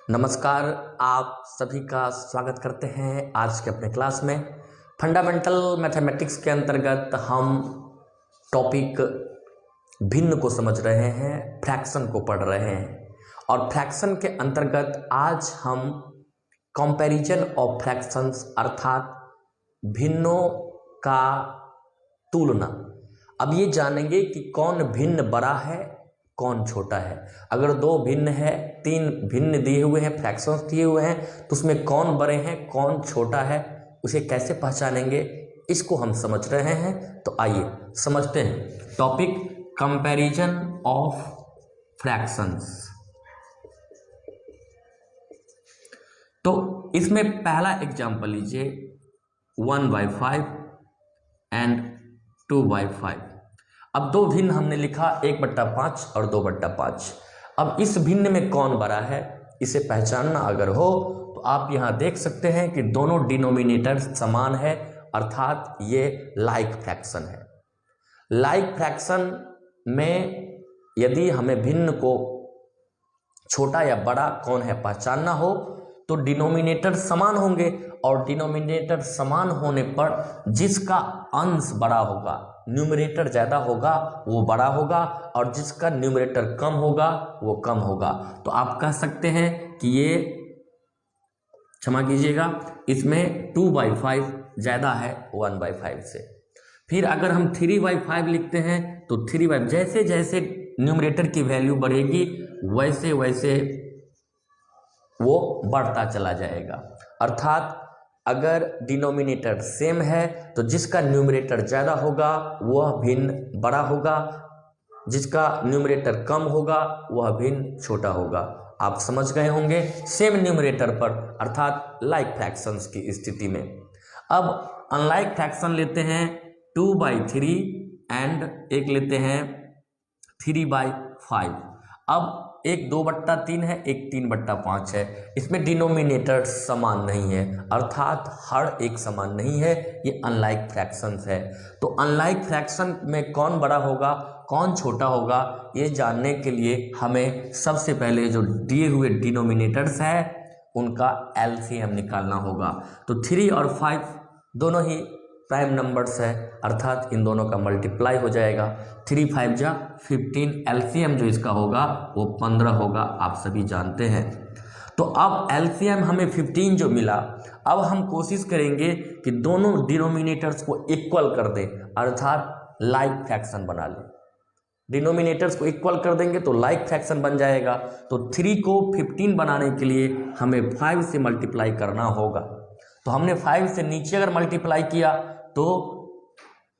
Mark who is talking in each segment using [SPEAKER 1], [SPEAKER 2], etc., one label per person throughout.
[SPEAKER 1] नमस्कार, आप सभी का स्वागत करते हैं आज के अपने क्लास में। फंडामेंटल मैथमेटिक्स के अंतर्गत हम टॉपिक भिन्न को समझ रहे हैं, फ्रैक्शन को पढ़ रहे हैं। और फ्रैक्शन के अंतर्गत आज हम कंपैरिजन ऑफ फ्रैक्शंस अर्थात भिन्नों का तुलना। अब ये जानेंगे कि कौन भिन्न बड़ा है, कौन छोटा है। अगर दो भिन्न है, तीन भिन्न दिए हुए हैं, फ्रैक्शंस दिए हुए हैं, तो उसमें कौन बड़े हैं, कौन छोटा है, उसे कैसे पहचानेंगे, इसको हम समझ रहे हैं। तो आइए समझते हैं टॉपिक कंपैरिजन ऑफ फ्रैक्शंस। तो इसमें पहला एग्जांपल लीजिए 1/5 एंड 2/5। अब दो भिन्न हमने लिखा 1/5 और 2/5। अब इस भिन्न में कौन बड़ा है, इसे पहचानना अगर हो तो आप यहाँ देख सकते हैं कि दोनों डिनोमिनेटर समान है, अर्थात ये लाइक फ्रैक्शन है। लाइक फ्रैक्शन में यदि हमें भिन्न को छोटा या बड़ा कौन है पहचानना हो तो डिनोमिनेटर समान होंगे, और डिनोमिनेटर समान होने पर जिसका अंश बड़ा होगा, न्यूमरेटर ज़्यादा होगा वो बड़ा होगा, और जिसका न्यूमरेटर कम होगा वो कम होगा। तो आप कह सकते हैं कि ये, क्षमा कीजिएगा, इसमें 2/5 ज़्यादा है 1/5 से। फिर अगर हम 3/5 लिखते हैं तो 3/5 जैसे जैसे न्यूमरेटर की वैल्यू बढ़ेगी वैसे वैसे वो बढ़ता चला जाएगा। अर्थात अगर डिनोमिनेटर सेम है तो जिसका न्यूमरेटर ज़्यादा होगा वह भिन्न बड़ा होगा, जिसका न्यूमरेटर कम होगा वह भिन्न छोटा होगा। आप समझ गए होंगे सेम न्यूमरेटर पर, अर्थात लाइक फ्रैक्शंस की स्थिति में। अब अनलाइक फ्रैक्शन लेते हैं 2/3 एंड एक लेते हैं 3/5। अब एक 2/3 है, एक 3/5 है। इसमें डिनोमिनेटर समान नहीं है, अर्थात हर एक समान नहीं है, ये अनलाइक फ्रैक्शंस है। तो अनलाइक फ्रैक्शन में कौन बड़ा होगा, कौन छोटा होगा, ये जानने के लिए हमें सबसे पहले जो दिए हुए डिनोमिनेटर्स है उनका एलसीएम निकालना होगा। तो 3 और 5 दोनों ही प्राइम नंबर्स है, अर्थात इन दोनों का मल्टीप्लाई हो जाएगा। 3×5 = 15, एलसीएम जो इसका होगा वो 15 होगा, आप सभी जानते हैं। तो अब एलसीएम हमें 15 जो मिला, अब हम कोशिश करेंगे कि दोनों डिनोमिनेटर्स को इक्वल कर दें, अर्थात लाइक फ्रैक्शन बना लें। डिनोमिनेटर्स को इक्वल कर देंगे तो लाइक फ्रैक्शन बन जाएगा। तो 3 को 15 बनाने के लिए हमें 5 से मल्टीप्लाई करना होगा। तो हमने 5 से नीचे अगर मल्टीप्लाई किया तो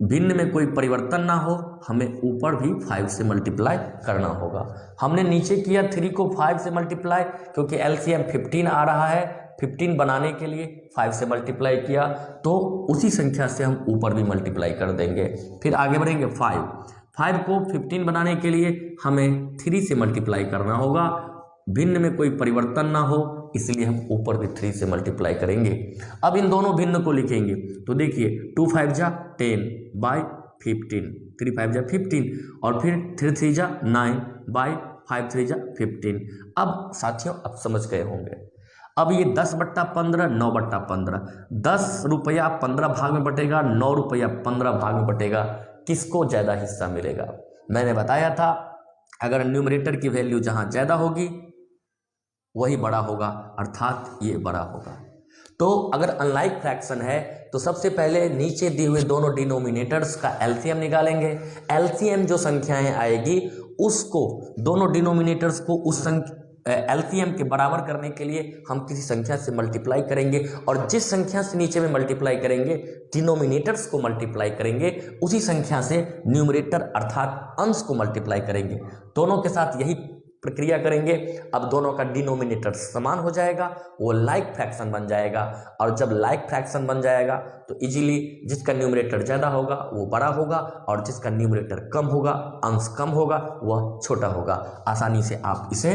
[SPEAKER 1] भिन्न में कोई परिवर्तन ना हो, हमें ऊपर भी 5 से मल्टीप्लाई करना होगा। हमने नीचे किया 3 को 5 से मल्टीप्लाई, क्योंकि एलसीएम 15 आ रहा है, 15 बनाने के लिए 5 से मल्टीप्लाई किया, तो उसी संख्या से हम ऊपर भी मल्टीप्लाई कर देंगे। फिर आगे बढ़ेंगे 5 को 15 बनाने के लिए हमें 3 से मल्टीप्लाई करना होगा, भिन्न में कोई परिवर्तन ना हो, इसलिए हम ऊपर भी 3 से मल्टीप्लाई करेंगे। अब इन दोनों भिन्न को लिखेंगे तो देखिए 2×5 = 10/15, 3×5 = 15, और फिर 3×3 = 9/5×3 = 15। अब साथियों आप समझ गए होंगे। अब ये 10/15, 9/15, 10 रुपया 15 भाग में बटेगा, 9 रुपया 15 भाग में बटेगा, किसको ज़्यादा हिस्सा मिलेगा। मैंने बताया था अगर न्यूमरेटर की वैल्यू जहाँ ज़्यादा होगी वही बड़ा होगा, अर्थात ये बड़ा होगा। तो अगर अनलाइक फ्रैक्शन है तो सबसे पहले नीचे दिए हुए दोनों डिनोमिनेटर्स का एलसीएम निकालेंगे। एलसीएम जो संख्याएं आएगी उसको, दोनों डिनोमिनेटर्स को उस एलसीएम के बराबर करने के लिए हम किसी संख्या से मल्टीप्लाई करेंगे, और जिस संख्या से नीचे में मल्टीप्लाई करेंगे डिनोमिनेटर्स को मल्टीप्लाई करेंगे, उसी संख्या से न्यूमरेटर अर्थात अंश को मल्टीप्लाई करेंगे। दोनों के साथ यही प्रक्रिया करेंगे। अब दोनों का डिनोमिनेटर समान हो जाएगा, वो लाइक फ्रैक्शन बन जाएगा, और जब लाइक फ्रैक्शन बन जाएगा तो इजीली जिसका न्यूमरेटर ज़्यादा होगा वो बड़ा होगा, और जिसका न्यूमरेटर कम होगा, अंश कम होगा, वह छोटा होगा। आसानी से आप इसे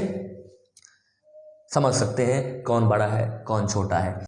[SPEAKER 1] समझ सकते हैं कौन बड़ा है कौन छोटा है।